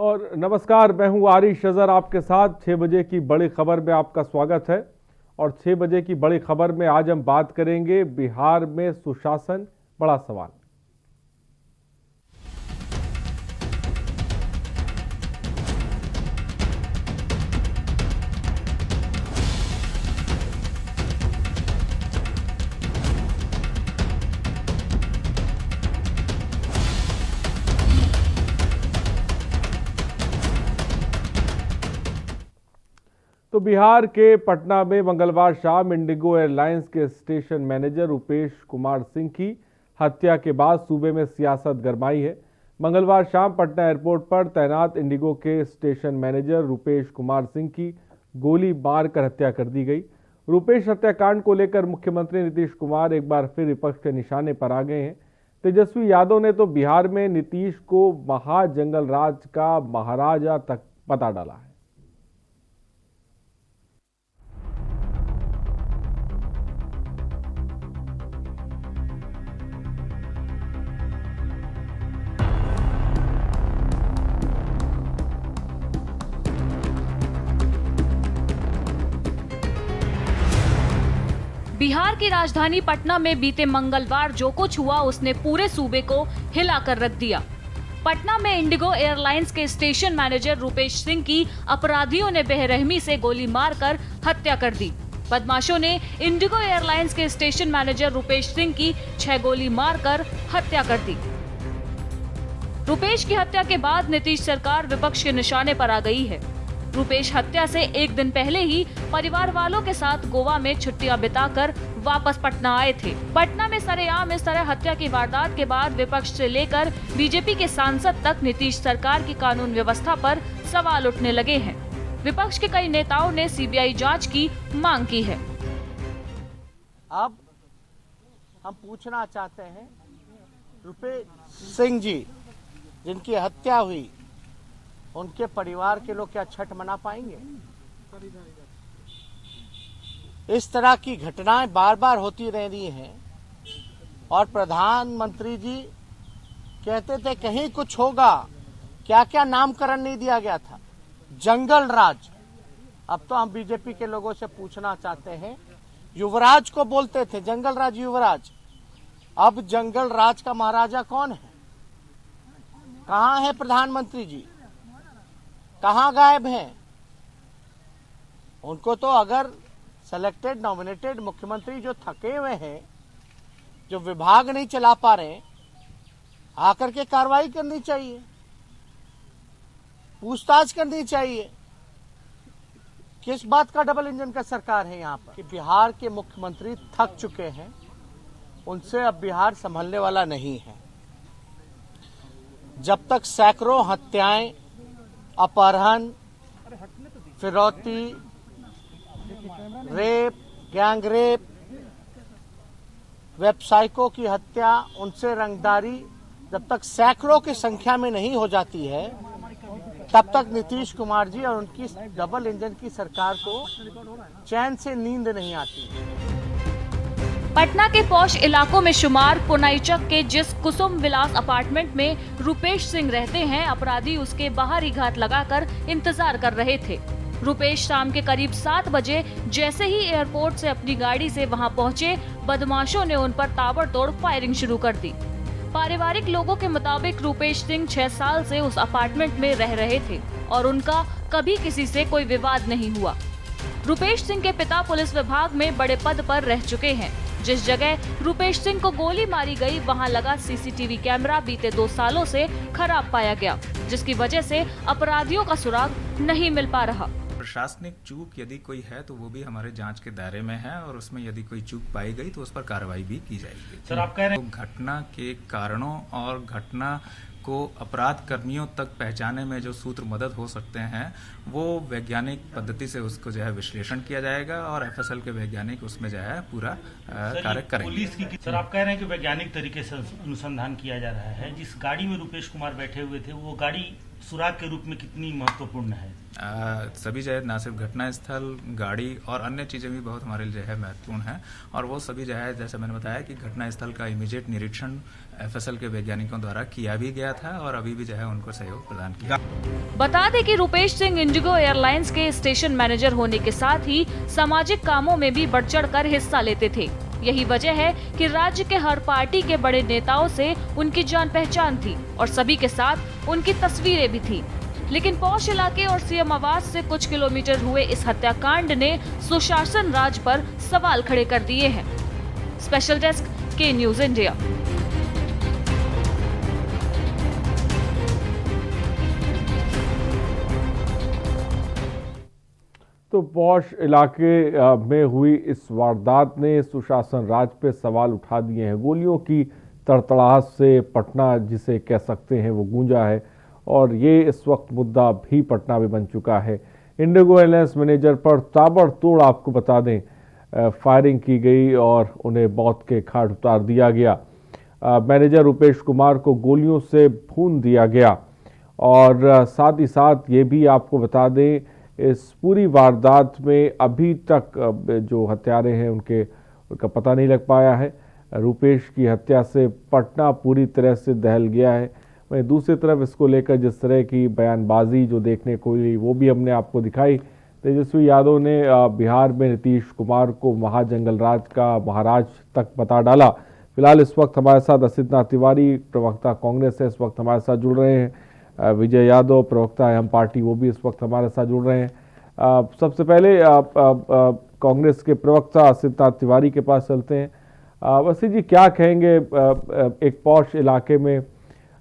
और नमस्कार, मैं हूं आरिश अजहर आपके साथ। 6 बजे की बड़ी खबर में आपका स्वागत है। और 6 बजे की बड़ी खबर में आज हम बात करेंगे बिहार में सुशासन, बड़ा सवाल। तो बिहार के पटना में मंगलवार शाम इंडिगो एयरलाइंस के स्टेशन मैनेजर रुपेश कुमार सिंह की हत्या के बाद सूबे में सियासत गरमाई है। मंगलवार शाम पटना एयरपोर्ट पर तैनात इंडिगो के स्टेशन मैनेजर रुपेश कुमार सिंह की गोली मारकर हत्या कर दी गई। रुपेश हत्याकांड को लेकर मुख्यमंत्री नीतीश कुमार एक बार फिर विपक्ष के निशाने पर आ गए हैं। तेजस्वी यादव ने तो बिहार में नीतीश को महाजंगल राज का महाराजा तक बता डाला है। बिहार की राजधानी पटना में बीते मंगलवार जो कुछ हुआ उसने पूरे सूबे को हिलाकर रख दिया। पटना में इंडिगो एयरलाइंस के स्टेशन मैनेजर रुपेश सिंह की अपराधियों ने बेरहमी से गोली मारकर हत्या कर दी। बदमाशों ने इंडिगो एयरलाइंस के स्टेशन मैनेजर रुपेश सिंह की 6 गोली मारकर हत्या कर दी। रुपेश की हत्या के बाद नीतीश सरकार विपक्ष के निशाने पर आ गई है। रुपेश हत्या से एक दिन पहले ही परिवार वालों के साथ गोवा में छुट्टियां बिताकर वापस पटना आए थे। पटना में सरेआम इस तरह हत्या की वारदात के बाद विपक्ष से लेकर बीजेपी के सांसद तक नीतीश सरकार की कानून व्यवस्था पर सवाल उठने लगे हैं। विपक्ष के कई नेताओं ने सीबीआई जांच की मांग की है। अब हम पूछना चाहते हैं, रुपेश सिंह जी जिनकी हत्या हुई, उनके परिवार के लोग क्या छठ मना पाएंगे? इस तरह की घटनाएं बार बार होती रह रही हैं और प्रधानमंत्री जी कहते थे कहीं कुछ होगा, क्या क्या नामकरण नहीं दिया गया था, जंगल राज। अब तो हम बीजेपी के लोगों से पूछना चाहते हैं, युवराज को बोलते थे जंगल राज युवराज, अब जंगल राज का महाराजा कौन है? कहां है प्रधानमंत्री जी? कहां गायब हैं? उनको तो अगर सेलेक्टेड नॉमिनेटेड मुख्यमंत्री जो थके हुए हैं, जो विभाग नहीं चला पा रहे, आकर के कार्रवाई करनी चाहिए, पूछताछ करनी चाहिए। किस बात का डबल इंजन का सरकार है यहाँ पर कि बिहार के मुख्यमंत्री थक चुके हैं, उनसे अब बिहार संभलने वाला नहीं है। जब तक सैकड़ों हत्याएं, अपहरण, फिरौती, रेप, गैंग रेप, व्यवसायिकों की हत्या, उनसे रंगदारी जब तक सैकड़ों की संख्या में नहीं हो जाती है, तब तक नीतीश कुमार जी और उनकी डबल इंजन की सरकार को चैन से नींद नहीं आती। पटना के पॉश इलाकों में शुमार पुनाईचक के जिस कुसुम विलास अपार्टमेंट में रुपेश सिंह रहते हैं, अपराधी उसके बाहर ही घात लगाकर इंतजार कर रहे थे। रुपेश शाम के करीब 7 बजे जैसे ही एयरपोर्ट से अपनी गाड़ी से वहां पहुंचे, बदमाशों ने उन पर ताबड़तोड़ फायरिंग शुरू कर दी। पारिवारिक लोगों के मुताबिक रुपेश सिंह 6 साल से उस अपार्टमेंट में रह रहे थे और उनका कभी किसी से कोई विवाद नहीं हुआ। रुपेश सिंह के पिता पुलिस विभाग में बड़े पद पर रह चुके हैं। जिस जगह रुपेश सिंह को गोली मारी गई, वहां लगा सीसीटीवी कैमरा बीते 2 सालों से खराब पाया गया, जिसकी वजह से अपराधियों का सुराग नहीं मिल पा रहा। प्रशासनिक चूक यदि कोई है तो वो भी हमारे जांच के दायरे में है और उसमें यदि कोई चूक पाई गई तो उस पर कार्रवाई भी की जाएगी। सर, आप कह रहे हैं तो घटना के कारणों और घटना को अपराध कर्मियों तक पहचाने में जो सूत्र मदद हो सकते हैं, वो वैज्ञानिक पद्धति से उसको जो है विश्लेषण किया जाएगा और एफएसएल के वैज्ञानिक उसमें जो है पूरा कार्य करेंगे। पुलिस की सर, आप कह रहे हैं कि वैज्ञानिक तरीके से अनुसंधान किया जा रहा है। जिस गाड़ी में रुपेश कुमार बैठे हुए थे, वो गाड़ी सुराग के रूप में कितनी महत्वपूर्ण है? सभी जो है न सिर्फ घटना स्थल, गाड़ी और अन्य चीज़ें भी बहुत हमारे लिए जो है महत्वपूर्ण हैं, और वो सभी जो है जैसे मैंने बताया कि घटना स्थल का इमीडिएट निरीक्षण एफएसएल के वैज्ञानिकों द्वारा किया भी गया था और अभी भी जो है उनको सहयोग प्रदान किया। बता दें कि रुपेश सिंह इंडिगो एयरलाइंस के स्टेशन मैनेजर होने के साथ ही सामाजिक कामों में भी बढ़ चढ़ कर हिस्सा लेते थे। यही वजह है कि राज्य के हर पार्टी के बड़े नेताओं से उनकी जान पहचान थी और सभी के साथ उनकी तस्वीरें भी थी। लेकिन पौष इलाके और सीएम आवास से कुछ किलोमीटर हुए इस हत्याकांड ने सुशासन राज पर सवाल खड़े कर दिए हैं। स्पेशल डेस्क के न्यूज इंडिया। तो पौष इलाके में हुई इस वारदात ने सुशासन राज पे सवाल उठा दिए हैं। गोलियों की तड़तड़ाहट से पटना जिसे कह सकते हैं वो गूंजा है और ये इस वक्त मुद्दा भी पटना में बन चुका है। इंडिगो एयरलाइंस मैनेजर पर ताबड़तोड़ आपको बता दें फायरिंग की गई और उन्हें मौत के घाट उतार दिया गया। मैनेजर रुपेश कुमार को गोलियों से भून दिया गया और साथ ही साथ ये भी आपको बता दें इस पूरी वारदात में अभी तक जो हत्यारे हैं उनका पता नहीं लग पाया है। रुपेश की हत्या से पटना पूरी तरह से दहल गया है। वहीं दूसरी तरफ इसको लेकर जिस तरह की बयानबाजी जो देखने को मिली वो भी हमने आपको दिखाई। तेजस्वी यादव ने बिहार में नीतीश कुमार को महाजंगल राज का महाराज तक बता डाला। फिलहाल इस वक्त हमारे साथ असित तिवारी प्रवक्ता कांग्रेस है, इस वक्त हमारे साथ जुड़ रहे हैं। विजय यादव प्रवक्ता है हम पार्टी, वो भी इस वक्त हमारे साथ जुड़ रहे हैं। सबसे पहले कांग्रेस के प्रवक्ता असित तिवारी के पास चलते हैं। असित जी, क्या कहेंगे एक पौष इलाके में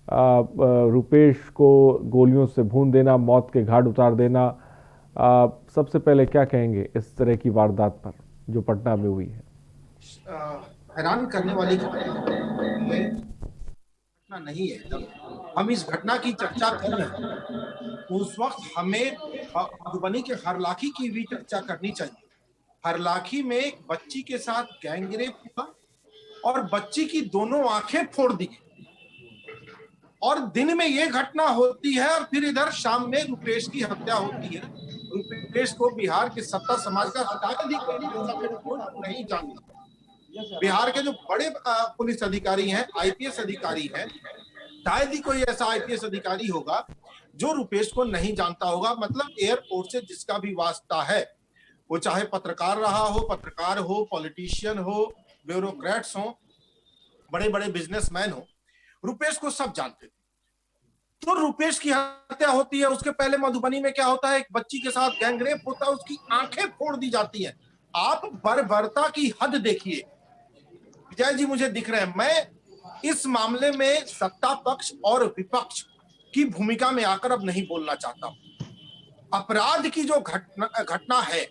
रुपेश को गोलियों से भून देना, मौत के घाट उतार देना, सबसे पहले क्या कहेंगे इस तरह की वारदात पर जो पटना में हुई है? हैरान करने वाली घटना नहीं है। जब हम इस घटना की चर्चा कर रहे हैं उस वक्त हमें मधुबनी के हरलाखी की भी चर्चा करनी चाहिए। हरलाखी में एक बच्ची के साथ गैंगरेप हुआ और बच्ची की दोनों आंखें फोड़ दी और दिन में ये घटना होती है और फिर इधर शाम में रुपेश की हत्या होती है। रुपेश को बिहार के सत्ता समाज का नहीं जानता। बिहार के जो बड़े पुलिस अधिकारी हैं, आईपीएस अधिकारी हैं, शायद ही कोई ऐसा आईपीएस अधिकारी होगा जो रुपेश को नहीं जानता होगा। मतलब एयरपोर्ट से जिसका भी वास्ता है, वो चाहे पत्रकार रहा हो, पत्रकार हो, पॉलिटिशियन हो, ब्यूरोक्रेट्स हो, बड़े बड़े बिजनेसमैन हो, रुपेश को सब जानते थे। तो रुपेश की हत्या होती है, उसके पहले मधुबनी में क्या होता है, एक बच्ची के साथ गैंगरेप होता है, उसकी आंखें फोड़ दी जाती हैं। आप बर्बरता की हद देखिए। विजय जी मुझे दिख रहे हैं, मैं इस मामले में सत्ता पक्ष और विपक्ष की भूमिका में आकर अब नहीं बोलना चाहता हूं। अपराध की जो घटना है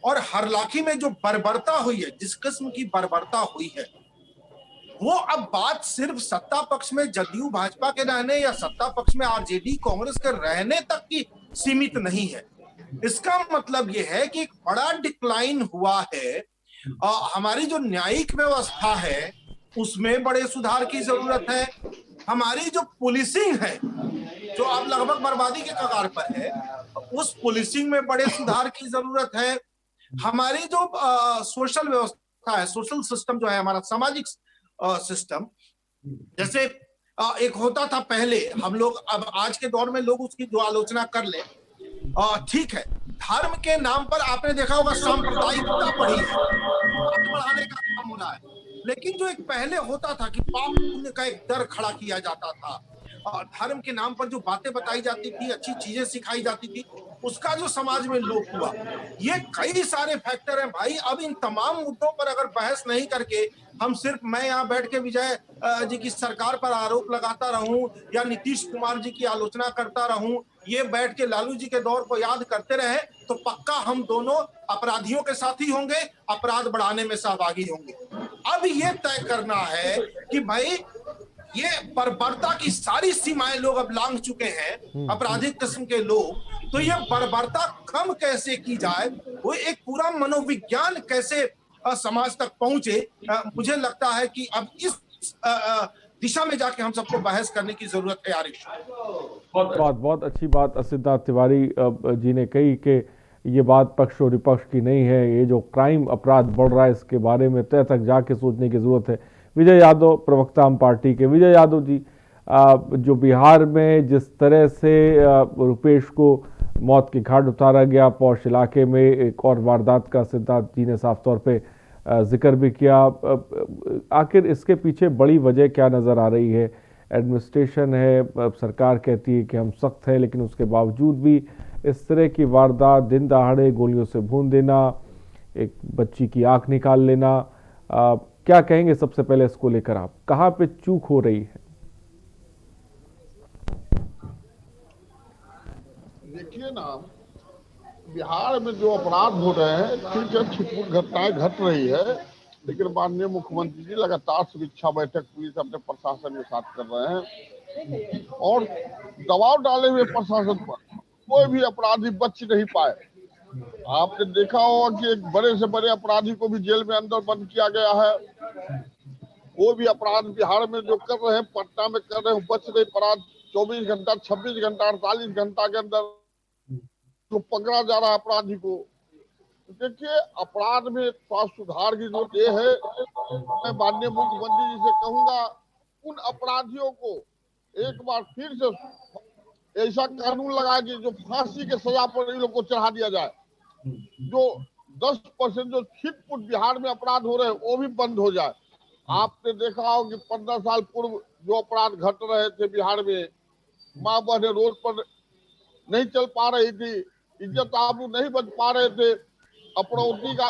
और हरलाखी में जो बर्बरता हुई है, जिस किस्म की बर्बरता हुई है, वो अब बात सिर्फ सत्ता पक्ष में जदयू भाजपा के रहने या सत्ता पक्ष में आरजेडी कांग्रेस के रहने तक की सीमित नहीं है। इसका मतलब ये है कि एक बड़ा डिक्लाइन हुआ है। हमारी जो न्यायिक व्यवस्था है उसमें बड़े सुधार की जरूरत है। हमारी जो पुलिसिंग है जो अब लगभग बर्बादी के कगार पर है, उस पुलिसिंग में बड़े सुधार की जरूरत है। हमारी जो सोशल व्यवस्था है, सोशल सिस्टम जो है, हमारा सामाजिक सिस्टम, जैसे एक होता था पहले, हम लोग अब आज के दौर में लोग उसकी जो आलोचना कर ले, ठीक है, धर्म के नाम पर आपने देखा होगा सांप्रदायिकता बढ़ी है, बढ़ाने का काम हो रहा है। लेकिन जो एक पहले होता था कि पाप पुण्य का एक डर खड़ा किया जाता था, धर्म के नाम पर जो बातें बताई जाती थी, अच्छी चीजें सिखाई जाती थी, उसका जो समाज में लोप हुआ, ये कई सारे फैक्टर हैं भाई। अब इन तमाम मुद्दों पर अगर बहस नहीं करके हम सिर्फ मैं यहाँ बैठ के विजय जी की सरकार पर आरोप लगाता रहूं या नीतीश कुमार जी की आलोचना करता रहूं, ये बैठ के लालू जी के दौर को याद करते रहे, तो पक्का हम दोनों अपराधियों के साथी होंगे, अपराध बढ़ाने में सहभागी होंगे। अब ये तय करना है कि भाई ये बर्बरता की सारी सीमाएं लोग अब लांघ चुके हैं, आपराधिक किस्म के लोग, तो ये बर्बरता कम कैसे की जाए, वो एक पूरा मनोविज्ञान कैसे समाज तक पहुंचे। मुझे लगता है कि अब इस दिशा में जाके हम सबको बहस करने की जरूरत है यार। बहुत अच्छी बात सिद्धार्थ तिवारी जी ने कही कि ये बात पक्ष और विपक्ष की नहीं है, ये जो क्राइम अपराध बढ़ रहा है इसके बारे में तय तक जाके सोचने की जरूरत है। विजय यादव, प्रवक्ता आम पार्टी के विजय यादव जी, जो बिहार में जिस तरह से रुपेश को मौत के घाट उतारा गया, पौष इलाके में एक और वारदात का सिद्धार्थ जी ने साफ तौर पे जिक्र भी किया, आखिर इसके पीछे बड़ी वजह क्या नज़र आ रही है? एडमिनिस्ट्रेशन है, सरकार कहती है कि हम सख्त हैं, लेकिन उसके बावजूद भी इस तरह की वारदात, दिन दहाड़े गोलियों से भून देना, एक बच्ची की आंख निकाल लेना, क्या कहेंगे सबसे पहले इसको लेकर आप? कहाँ पे चूक हो रही है? देखिए ना, बिहार में जो अपराध हो रहे हैं, ठीक है, छिटपुट घटनाएं घट रही है, लेकिन माननीय मुख्यमंत्री जी लगातार समीक्षा बैठक पुलिस अपने प्रशासन के साथ कर रहे हैं और दबाव डाले हुए प्रशासन पर कोई भी अपराधी बच नहीं पाए। आपने देखा होगा कि एक बड़े से बड़े अपराधी को भी जेल में अंदर बंद किया गया है। कोई भी अपराध बिहार में जो कर रहे हैं, पटना में कर रहे हैं, बच नहीं अपराध 24 घंटा, 26 घंटा, 48 घंटा के अंदर तो पकड़ा जा रहा है अपराधी को। देखिए, अपराध में थोड़ा सुधार की जरूरत ये है। मैं माननीय मुख्यमंत्री जी से कहूंगा, उन अपराधियों को एक बार फिर से ऐसा कानून लगाए कि जो फांसी के सजा पर इन लोग को चढ़ा दिया जाए। जो 10% जो छिटपुट बिहार में अपराध हो रहे हैं वो भी बंद हो जाए। आपने देखा हो कि 15 साल पूर्व जो अपराध घट रहे थे बिहार में, माँ बहने रोड पर नहीं चल पा रही थी, इज्जत आबरू नहीं बच पा रहे थे, अपराधी का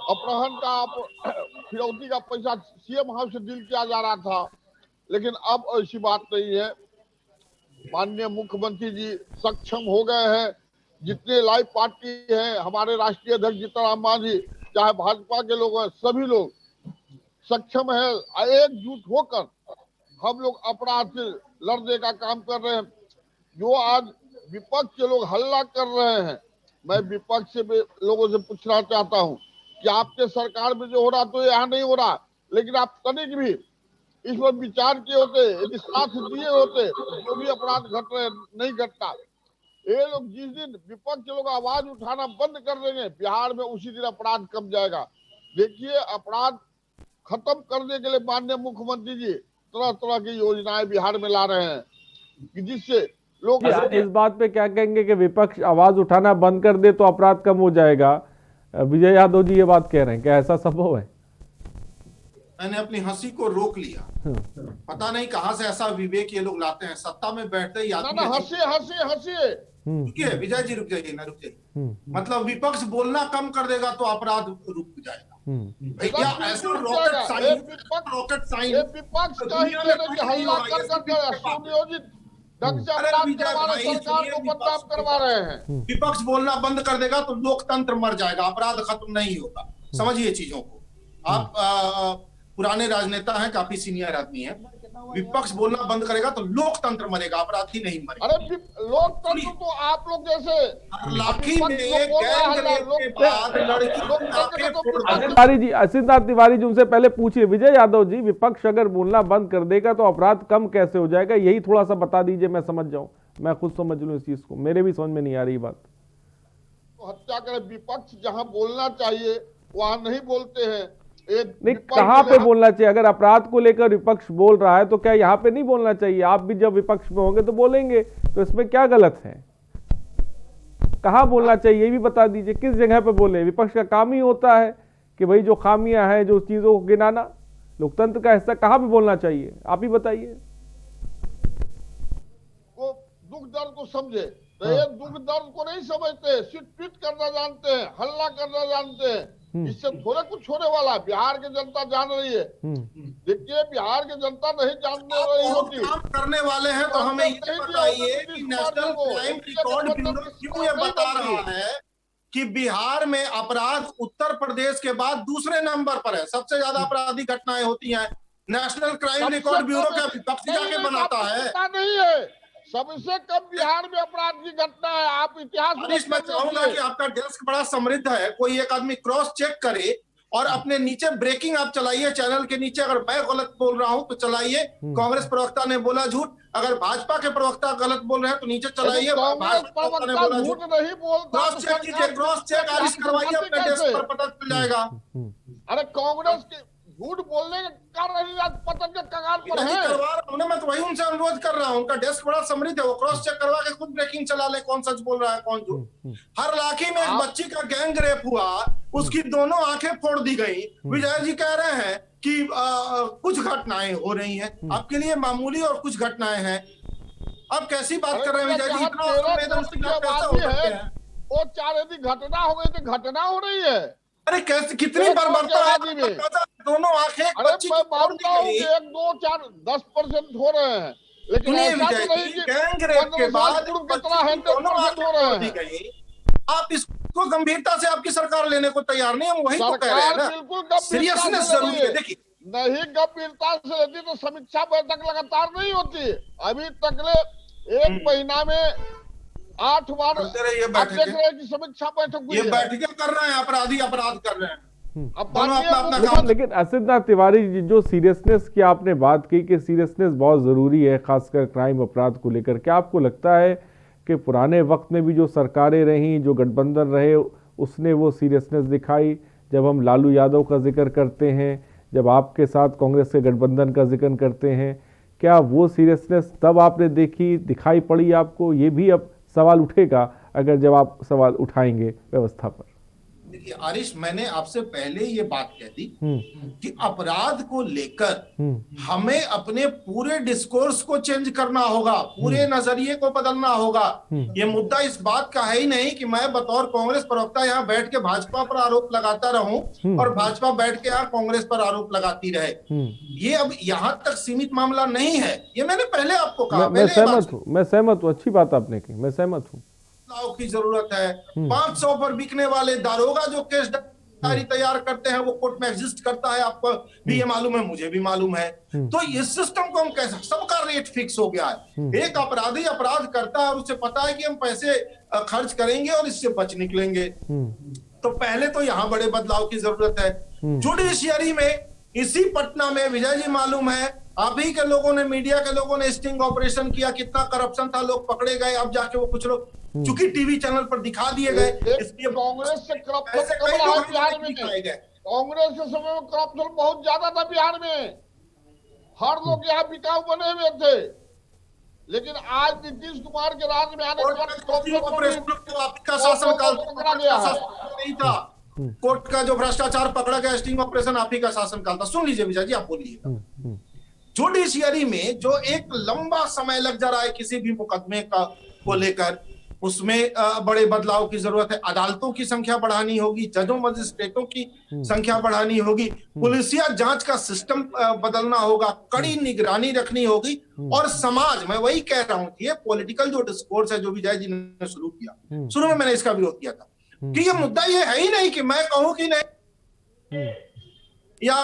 अपहरण का फिरौती का पैसा सीएम हाउस से डील किया जा रहा था, लेकिन अब ऐसी बात नहीं है। माननीय मुख्यमंत्री जी सक्षम हो गए हैं। जितने लाइव पार्टी हैं, हमारे राष्ट्रीय अध्यक्ष जीतनराम मांझी, चाहे भाजपा के लोग हैं, सभी लोग सक्षम है। एकजुट होकर हम लोग अपराध से लड़ने का काम कर रहे हैं। जो आज विपक्ष के लोग हल्ला कर रहे हैं, मैं विपक्ष से लोगों से पूछना चाहता हूं कि आपके सरकार में जो हो रहा तो यहाँ नहीं हो रहा, लेकिन आप तनिक भी इस पर विचार किए होते, यदि साथ दिए होते, जो भी अपराध घट रहे नहीं घटता। ये लोग जिस दिन विपक्ष के लोग आवाज उठाना बंद कर देंगे, बिहार में उसी दिन अपराध कम जाएगा। देखिए, अपराध खत्म करने के लिए माननीय मुख्यमंत्री जी तरह तरह की योजनाएं बिहार में ला रहे हैं कि जिससे लोग इस बात पे क्या कहेंगे कि विपक्ष आवाज उठाना बंद कर दे तो अपराध कम हो जाएगा? विजय यादव जी ये बात कह रहे हैं, क्या ऐसा संभव है? मैंने अपनी हंसी को रोक लिया। पता नहीं कहां से ऐसा विवेक ये लोग लाते हैं। सत्ता में बैठते ही हंसी रुकिए विजय जी, रुक जाइए ना, रुक जाइए। मतलब विपक्ष बोलना कम कर देगा तो अपराध रुक जाएगा? भैया ऐसा रॉकेट साइंस विपक्ष हल्ला कर सुनियोजित ढंग से अपराध करवा रहे, सरकार को बदनाम करवा रहे हैं। विपक्ष बोलना बंद कर देगा तो लोकतंत्र मर जाएगा, अपराध खत्म नहीं होगा। समझिए चीजों को। आप पुराने राजनेता हैं, काफी सीनियर आदमी हैं। विपक्ष बोलना बंद करेगा तो लोकतंत्र मरेगा, अपराधी नहीं मरेगा। अरे लोकतंत्र तो आप लोग जैसे लाठी में के बाद तिवारी जी, सिद्धार्थ तिवारी जी, उनसे पहले पूछिए विजय यादव जी, विपक्ष अगर बोलना बंद कर देगा तो अपराध कम कैसे हो जाएगा? यही थोड़ा सा बता दीजिए, मैं समझ जाऊं, मैं खुद समझ लूं इस चीज को, मेरे भी समझ में नहीं आ रही बात। तो हत्या करे, विपक्ष जहां बोलना चाहिए वहां नहीं बोलते हैं। नहीं, कहां पे बोलना चाहिए? अगर अपराध को लेकर विपक्ष बोल रहा है तो क्या यहाँ पे नहीं बोलना चाहिए? आप भी जब विपक्ष में होंगे तो बोलेंगे, तो इसमें क्या गलत है? कहां बोलना चाहिए ये भी बता दीजिए, किस जगह पे बोले? विपक्ष का काम ही होता है कि भाई जो खामियां हैं, जो चीजों को गिनाना, लोकतंत्र का हिस्सा। कहां पे बोलना चाहिए आप ही बताइए। वो दुख दर्द को समझे, ये दुख दर्द को नहीं समझते, सिर्फ पीट करना जानते हैं, हल्ला करना जानते हैं। इससे थोड़ा कुछ होने वाला है। बिहार की जनता जान रही है। देखिए, बिहार की जनता नहीं जानने रही होती। काम करने वाले हैं तो हमें ये बताइए कि नेशनल क्राइम रिकॉर्ड ब्यूरो क्यों ये बता रहा है कि बिहार में अपराध उत्तर प्रदेश के बाद दूसरे नंबर पर है? सबसे ज्यादा अपराधी घटनाएं होती हैं। नेशनल क्राइम रिकॉर्ड ब्यूरो का विपक्ष जाके बनाता है? नहीं है, सबसे कम बिहार में अपराध की घटना है। आप इतिहास मैं चाहूंगा कि आपका डेस्क बड़ा समृद्ध है, कोई एक आदमी क्रॉस चेक करे और अपने नीचे ब्रेकिंग आप चलाइए चैनल के नीचे, अगर मैं गलत बोल रहा हूं तो चलाइए, कांग्रेस प्रवक्ता ने बोला झूठ, अगर भाजपा के प्रवक्ता गलत बोल रहे हैं तो नीचे चलाइए, कांग्रेस भाजपा प्रवक्ता ने प्रवक्ता बोला झूठ झूठ। नहीं बोलता क्रॉस तो चेक सरकार कीजिए, क्रॉस चेक आरिश करवाइए, अपने डेस्क पर पता चल जाएगा। अरे कांग्रेस के झूठ बोलने का रही पतन के कगार पर नहीं है। करवा रहा हूं ना, मैं तो वही उनसे अनुरोध कर रहा हूं, उनका डेस्क बड़ा समृद्ध है, वो क्रॉस चेक करवा के खुद ब्रेकिंग चला ले, कौन सच बोल रहा है कौन झूठ। हर लाठी में एक बच्ची का गैंग रेप हुआ, उसकी दोनों आंखें फोड़ दी गई। विजय जी कह रहे हैं कि कुछ घटनाएं हो रही हैं, आपके लिए मामूली और कुछ घटनाएं हैं। आप कैसी बात कर रहे हैं विजय जी, इतना संवेदनशील आप कैसे हो सकते हैं? वो चार यदि घटना हो गई तो घटना हो रही है। अरे कैसे, कितनी बर्बरता है, दोनों आंखें एक अरे बच्ची मैं की फोड़ दी मानता हूँ गई। कि 1, 2, 4, 10% हो रहे हैं, लेकिन सुनिए ऐसा विजय तो नहीं जी, कि गैंग रेप के 15 बाद साल पूर्व बच्ची कितना की दोनों 100% आंखें हो रहे फोड़ दी हैं। गई। आप इसको गंभीरता से आपकी सरकार लेने को तैयार नहीं है, हम वही तो कह रहे हैं सरकार ना, बिल्कुल गंभीरता सीरियसनेस से ले जरूरी रही है। देखिए नहीं गंभीरता से लेती तो समीक्षा बैठक लगातार नहीं होती। अभी तकले 1 महीना में 8 बार करते रहिए आप देख बैठकें, रहे हैं कि समीक्षा बैठक हुई ये है। बैठकें कर रहे हैं, अपराधी अपराध कर रहे हैं, अब दोनों माननीय अपना अपना मुख्यमंत्री- काम। लेकिन असितनाथ तिवारी जी, जो सीरियसनेस की आपने बात की कि सीरियसनेस बहुत ज़रूरी है, खासकर क्राइम अपराध को लेकर, क्या आपको लगता है कि पुराने वक्त में भी जो सरकारें रहीं, जो गठबंधन रहे, उसने वो सीरियसनेस दिखाई? जब हम लालू यादव का जिक्र करते हैं, जब आपके साथ कांग्रेस के गठबंधन का जिक्र करते हैं, क्या वो सीरियसनेस तब आपने देखी, दिखाई पड़ी आपको? ये भी अब सवाल उठेगा अगर जब आप सवाल उठाएंगे व्यवस्था पर। देखिए आरिश, मैंने आपसे पहले ये बात कह दी कि अपराध को लेकर हमें अपने पूरे डिस्कोर्स को चेंज करना होगा, पूरे नजरिए को बदलना होगा। ये मुद्दा इस बात का है ही नहीं कि मैं बतौर कांग्रेस प्रवक्ता यहाँ बैठ के भाजपा पर आरोप लगाता रहूं और भाजपा बैठ के यहाँ कांग्रेस पर आरोप लगाती रहे। ये अब यहाँ तक सीमित मामला नहीं है, ये मैंने पहले आपको कहा। मैं सहमत हूँ, अच्छी बात आपने की, मैं सहमत हूँ। की जरूरत है। 500 पर बिकने वाले दारोगा जो केस डायरी तैयार करते हैं वो कोर्ट में एग्जिस्ट करता है, आपको भी ये मालूम है, मुझे भी मालूम है। तो इस सिस्टम को हम कैसे, सबका रेट फिक्स हो गया है। एक अपराधी अपराध करता है और उसे पता है कि हम पैसे खर्च करेंगे और इससे बच निकलेंगे। तो पहले तो यहाँ बड़े बदलाव की जरूरत है। जुडिशियरी में, इसी पटना में विजय जी मालूम है, आप ही के लोगों ने, मीडिया के लोगों ने स्टिंग ऑपरेशन किया, कितना करप्शन था, लोग पकड़े गए। अब जाके वो कुछ लोग चूंकि टीवी चैनल पर दिखा दिए गए, इसलिए कांग्रेस से करप्शन ऐसे कम कई रहा लोग है बिहार में। दिखाए गए। कांग्रेस के समय में करप्शन बहुत ज्यादा था बिहार में, हर लोग यहाँ बिकाऊ बने हुए थे, लेकिन आज नीतीश कुमार के राज में आने के बाद का शासनकाल पकड़ा गया है। नहीं था, कोर्ट का जो भ्रष्टाचार पकड़ा गया, स्टिंग ऑपरेशन आप ही का शासनकाल था। सुन लीजिए विजय जी, आप बोलिएगा। जुडिशियरी में जो एक लंबा समय लग जा रहा है किसी भी मुकदमे का को लेकर, उसमें बड़े बदलाव की जरूरत है। अदालतों की संख्या बढ़ानी होगी, जजों मजिस्ट्रेटों की संख्या बढ़ानी होगी, पुलिसिया जांच का सिस्टम बदलना होगा, कड़ी निगरानी रखनी होगी। और समाज, मैं वही कह रहा हूं कि ये पॉलिटिकल जो डिस्कोर्स है जो विजय जी ने शुरू किया, शुरू में मैंने इसका विरोध किया था कि ये मुद्दा ये है ही नहीं कि मैं कहूं कि नहीं या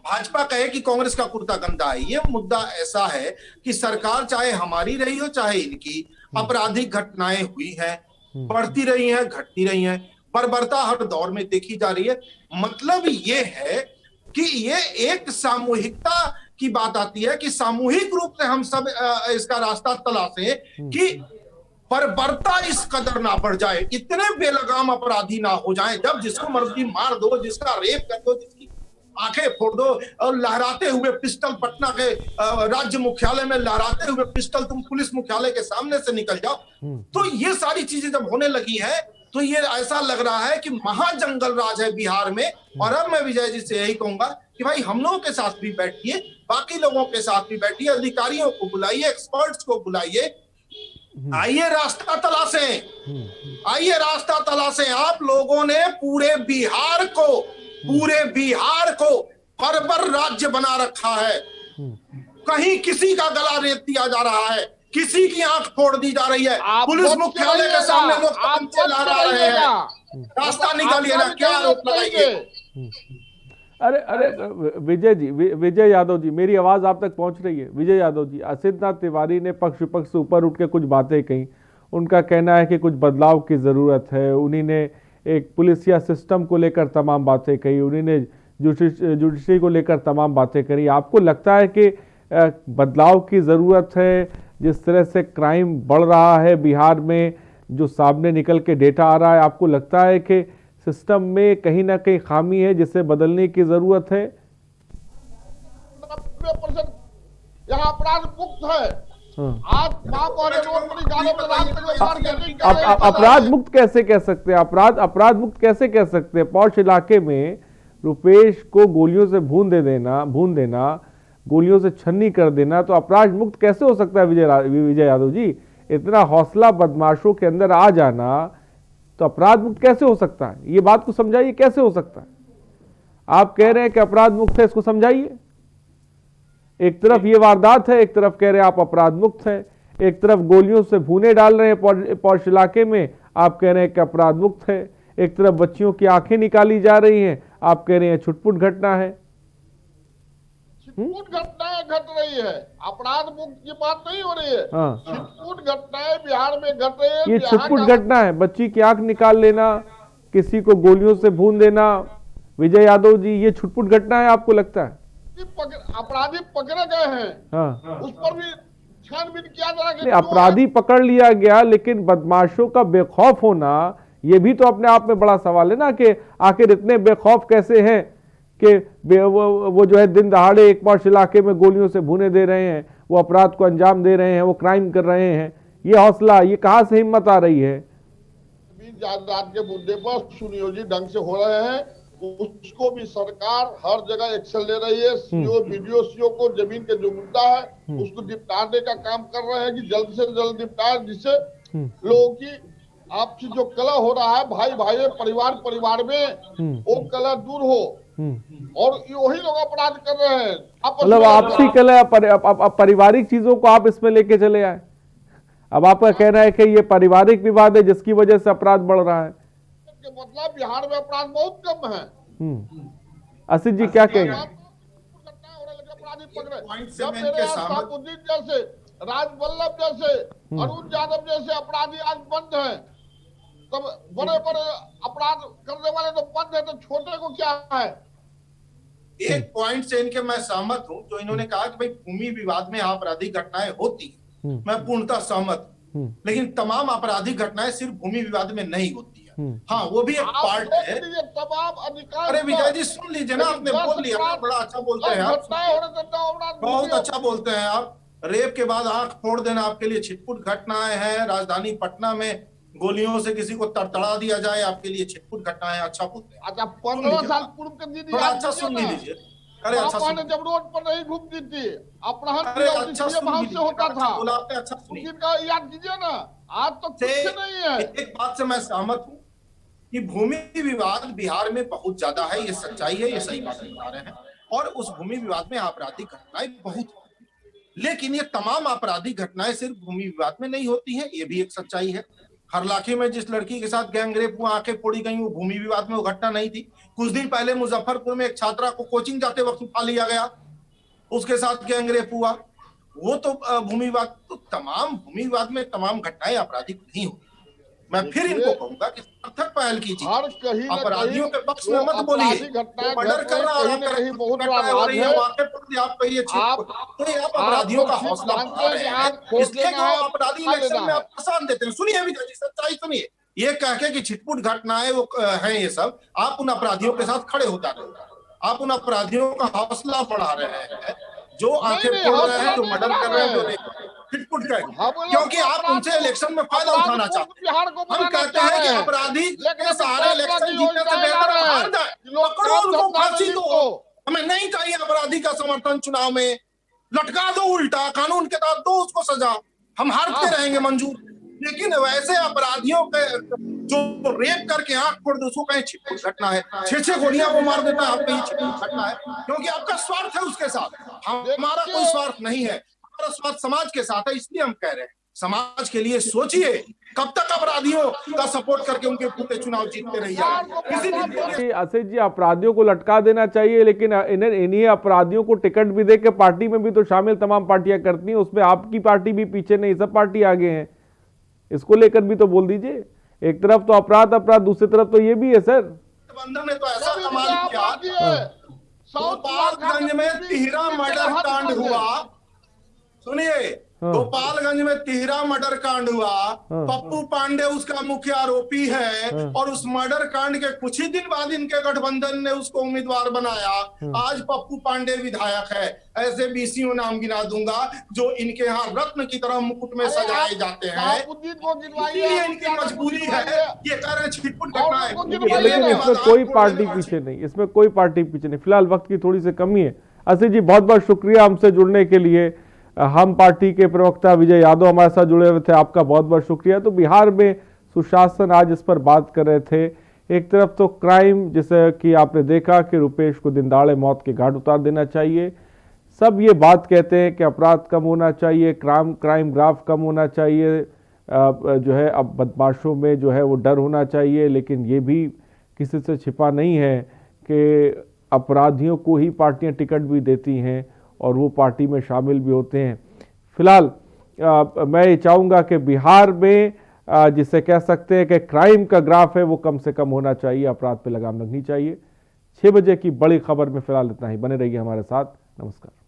भाजपा कहे कि कांग्रेस का कुर्ता गंदा है। ये मुद्दा ऐसा है कि सरकार चाहे हमारी रही हो चाहे इनकी, आपराधिक घटनाएं हुई हैं, बढ़ती रही हैं, घटती रही हैं, बर्बरता हर दौर में देखी जा रही है। मतलब ये है कि ये एक सामूहिकता की बात आती है कि सामूहिक रूप से हम सब इसका रास्ता तलाशें कि बर्बरता इस कदर ना बढ़ जाए, इतने बेलगाम अपराधी ना हो जाएं, जब जिसको मर्जी मार दो, जिसका रेप कर दो, जिसकी आंखें फोड़ दो और लहराते हुए पिस्टल पटना के राज्य मुख्यालय में लहराते हुए पिस्टल तुम पुलिस मुख्यालय के सामने से निकल जाओ। तो ये सारी चीजें जब होने लगी है तो ये ऐसा लग रहा है कि महाजंगल राज है बिहार में। और अब मैं विजय जी से यही कहूंगा कि भाई हम लोगों के साथ भी बैठिए, बाकी लोगों के साथ भी बैठिए, अधिकारियों को बुलाइए, एक्सपर्ट्स को बुलाइए, आइए रास्ता तलाशें, आइए रास्ता तलाशें। आप लोगों ने पूरे बिहार को बर्बर राज्य बना रखा है। कहीं किसी का गला रेत दिया जा रहा है, किसी की आंख फोड़ दी जा रही है, पुलिस मुख्यालय के सामने लोग तमंचे लहरा रहे हैं। रास्ता निकालिए ना, क्या आरोप लगाइए। अरे विजय जी, विजय यादव जी, मेरी आवाज आप तक पहुंच रही है? विजय यादव जी, असितनाथ तिवारी ने पक्ष विपक्ष से ऊपर उठ के कुछ बातें कही। उनका कहना है कि कुछ बदलाव की जरूरत है। उन्हीं ने एक पुलिसिया सिस्टम को लेकर तमाम बातें कही, उन्होंने जुडिशरी को लेकर तमाम बातें करी। आपको लगता है कि बदलाव की ज़रूरत है? जिस तरह से क्राइम बढ़ रहा है बिहार में, जो सामने निकल के डेटा आ रहा है, आपको लगता है कि सिस्टम में कहीं ना कहीं खामी है जिसे बदलने की ज़रूरत है? 90% यहाँ अपराध मुक्त है। आज बाप और रोड गाने में रात तक मार्केटिंग कर रहे हैं। अपराध मुक्त कैसे कह सकते हैं? अपराध मुक्त कैसे कह सकते हैं? पौष इलाके में रुपेश को गोलियों से भून देना, गोलियों से छन्नी कर देना, तो अपराध मुक्त कैसे हो सकता है? विजय यादव जी, इतना हौसला बदमाशों के अंदर आ जाना, तो अपराध मुक्त कैसे हो सकता है? ये बात को समझाइए, कैसे हो सकता है? आप कह रहे हैं कि अपराध मुक्त है, इसको समझाइए। एक तरफ ये वारदात है, एक तरफ कह रहे हैं आप अपराध मुक्त है, एक तरफ गोलियों से भूने डाल रहे हैं पौष इलाके में, आप कह रहे हैं कि अपराध मुक्त है, एक तरफ बच्चियों की आंखें निकाली जा रही हैं, आप कह रहे हैं छुटपुट घटना है। छिटपुट घटनाएं घट रही है, अपराध मुक्त की बात नहीं हो रही है। हाँ, छिटपुट घटनाएं बिहार में घट रही है। ये छुटपुट घटना है, बच्ची की आंख निकाल लेना, किसी को गोलियों से भून देना। विजय यादव जी, ये छुटपुट घटना है आपको लगता है? अपराधी पकड़े गए हैं, हाँ, उस पर भी छानबीन किया जा रहा है। अपराधी पकड़ लिया गया, लेकिन बदमाशों का बेखौफ होना, ये भी तो अपने आप में बड़ा सवाल है ना, कि आखिर इतने बेखौफ कैसे हैं कि वो जो है दिन दहाड़े एक पौष इलाके में गोलियों से भूने दे रहे हैं, वो अपराध को अंजाम दे रहे हैं, वो क्राइम कर रहे हैं। ये हौसला, ये कहां से हिम्मत आ रही है? जायदाद के मुद्दे पर सुनियोजित ढंग से हो रहे हैं, उसको भी सरकार हर जगह एक्शन ले रही है। सीओ वीडियो सीओ को जमीन के जो मुद्दा है उसको निपटाने का काम कर रहे हैं कि जल्द से जल्द निपटाए, जिससे लोगों की आपसी जो कलह हो रहा है, भाई भाई परिवार में, वो कलह दूर हो। और वही लोग अपराध कर रहे हैं, मतलब आपसी कलह, पारिवारिक चीजों को आप इसमें लेके चले आए। अब आपका कहना है कि ये पारिवारिक विवाद है जिसकी वजह से अपराध बढ़ रहा है। मतलब बिहार में अपराध बहुत कम है। आसिफ जी क्या कहेंगे? जैसे राजवल्लभ जैसे, अरुण यादव जैसे अपराधी आज बंद हैं, तब बड़े बड़े अपराध करने वाले तो बंद है, तो छोटे को क्या है? एक पॉइंट से इनके मैं सहमत हूं, जो इन्होंने कहा कि भाई भूमि विवाद में आपराधिक घटनाएं होती है, मैं पूर्णतः सहमत हूं, लेकिन तमाम आपराधिक घटनाएं सिर्फ भूमि विवाद में नहीं होती है। हाँ, वो भी एक पार्ट है। तमाम अधिकार, अरे विजय जी सुन लीजिए ना, आपने बोल लिया, बड़ा अच्छा बोलते हैं आप, बहुत अच्छा बोलते हैं आप। रेप के बाद आंख फोड़ देना आपके लिए छिटपुट घटनाएं हैं। राजधानी पटना में गोलियों से किसी को तड़तड़ा दिया जाए, आपके लिए छिटपुट घटनाएं। अच्छा बोलते हैं। अच्छा, 15 साल पूर्व के दिन अच्छा सुन लीजिए। अरे अच्छा, जब रोड पर नहीं घूमती थी, अपहरण अच्छा से होता था, बोला आपने, अच्छा सुनिए, याद कीजिए ना। आज तो कुछ नहीं है। एक बात से मैं सहमत हूँ कि भूमि विवाद बिहार में बहुत ज्यादा है, ये सच्चाई है, ये सही बात बता रहे हैं। और उस भूमि विवाद में आपराधिक घटनाएं बहुत, लेकिन ये तमाम आपराधिक घटनाएं सिर्फ भूमि विवाद में नहीं होती हैं, ये भी एक सच्चाई है। हरलाखी में जिस लड़की के साथ गैंगरेप हुआ, आंखें फोड़ी गई, वो भूमि विवाद में वो घटना नहीं थी। कुछ दिन पहले मुजफ्फरपुर में एक छात्रा को कोचिंग जाते वक्त उठा लिया गया, उसके साथ गैंगरेप हुआ, वो तो भूमि विवाद। तो तमाम भूमि विवाद में तमाम घटनाएं आपराधिक नहीं होती। मैं फिर इनको कहूंगा कि सार्थक पहल कीजिए, अपराधियों के पक्ष में मत बोलिए। मर्डर कर रहा है, आप कहिए आप अपराधियों का हौसला बढ़ा रहे हैं, इसलिए कि वो अपराधी इलेक्शन में आप आसान देते हैं। सुनिए अभी सच्चाई सुनिए, ये कह के कि छिटपुट घटनाएं वो हैं ये सब, आप उन अपराधियों के साथ खड़े होता रहे, आप उन अपराधियों का हौसला बढ़ा रहे हैं जो आंखें फोड़ रहे हैं, जो मर्डर कर रहे हैं, जो छिटपुट कर, क्योंकि आप उनसे इलेक्शन में फायदा उठाना चाहते हैं। हम कहते हैं कि अपराधी के सहारे इलेक्शन जीतने से बेहतर हार जाए, पकड़ो उनको, फांसी दो। हमें नहीं चाहिए अपराधी का समर्थन चुनाव में, लटका दो, उल्टा कानून के तहत दो उसको सजा, हम हारते रहेंगे मंजूर। लेकिन वैसे अपराधियों के जो रेप करके आंख फोड़ दो, उसको कहीं छिटपुट घटना है, 6 गोलियां वो मार देता है, आप कहीं छिटपुट घटना है, क्योंकि आपका स्वार्थ है उसके साथ। हमारा कोई स्वार्थ नहीं है, हमारा स्वार्थ समाज के साथ है। इसलिए हम कह रहे हैं समाज के लिए सोचिए, कब तक अपराधियों का सपोर्ट करके उनके पूरे चुनाव जीतते रहिए। आशीष जी, अपराधियों को लटका देना चाहिए, लेकिन इन्हीं अपराधियों को टिकट भी दे के पार्टी में भी तो शामिल तमाम पार्टियां करती हैं, उसमें आपकी पार्टी भी पीछे नहीं, सब पार्टी आगे हैं। इसको लेकर भी तो बोल दीजिए। एक तरफ तो अपराध अपराध, दूसरी तरफ तो ये भी है सर। गठबंधन ने तो ऐसा कमाल किया, गोपालगंज में तिहरा मर्डर कांड हुआ, सुनिए, गोपालगंज में तिहरा मर्डर कांड हुआ, पप्पू पांडे उसका मुख्य आरोपी है, और उस मर्डर कांड के कुछ ही दिन बाद इनके गठबंधन ने उसको उम्मीदवार बनाया। आज पप्पू पांडे विधायक है। ऐसे 20 नाम गिना दूंगा जो इनके यहाँ रत्न की तरह मुकुट में सजाए जाते हैं। इसलिए इनकी मजबूरी है, ये कह रहे हैं छिटपुट घटना है, लेकिन इसमें कोई पार्टी पीछे नहीं, इसमें कोई पार्टी पीछे नहीं। फिलहाल वक्त की थोड़ी सी कमी है। आशीष जी बहुत बहुत शुक्रिया हमसे जुड़ने के लिए। हम पार्टी के प्रवक्ता विजय यादव हमारे साथ जुड़े हुए थे, आपका बहुत बहुत शुक्रिया। तो बिहार में सुशासन, आज इस पर बात कर रहे थे। एक तरफ तो क्राइम, जैसे कि आपने देखा कि रुपेश को दिनदाड़े मौत के घाट उतार देना चाहिए। सब ये बात कहते हैं कि अपराध कम होना चाहिए, क्राइम ग्राफ कम होना चाहिए, जो है अब बदमाशों में जो है वो डर होना चाहिए। लेकिन ये भी किसी से छिपा नहीं है कि अपराधियों को ही पार्टियां टिकट भी देती हैं और वो पार्टी में शामिल भी होते हैं। फिलहाल मैं ये चाहूँगा कि बिहार में जिसे कह सकते हैं कि क्राइम का ग्राफ है वो कम से कम होना चाहिए, अपराध पे लगाम लगनी चाहिए। 6 बजे की बड़ी खबर में फिलहाल इतना ही। बने रहिए हमारे साथ। नमस्कार।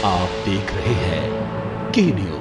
आप देख रहे हैं के न्यूज।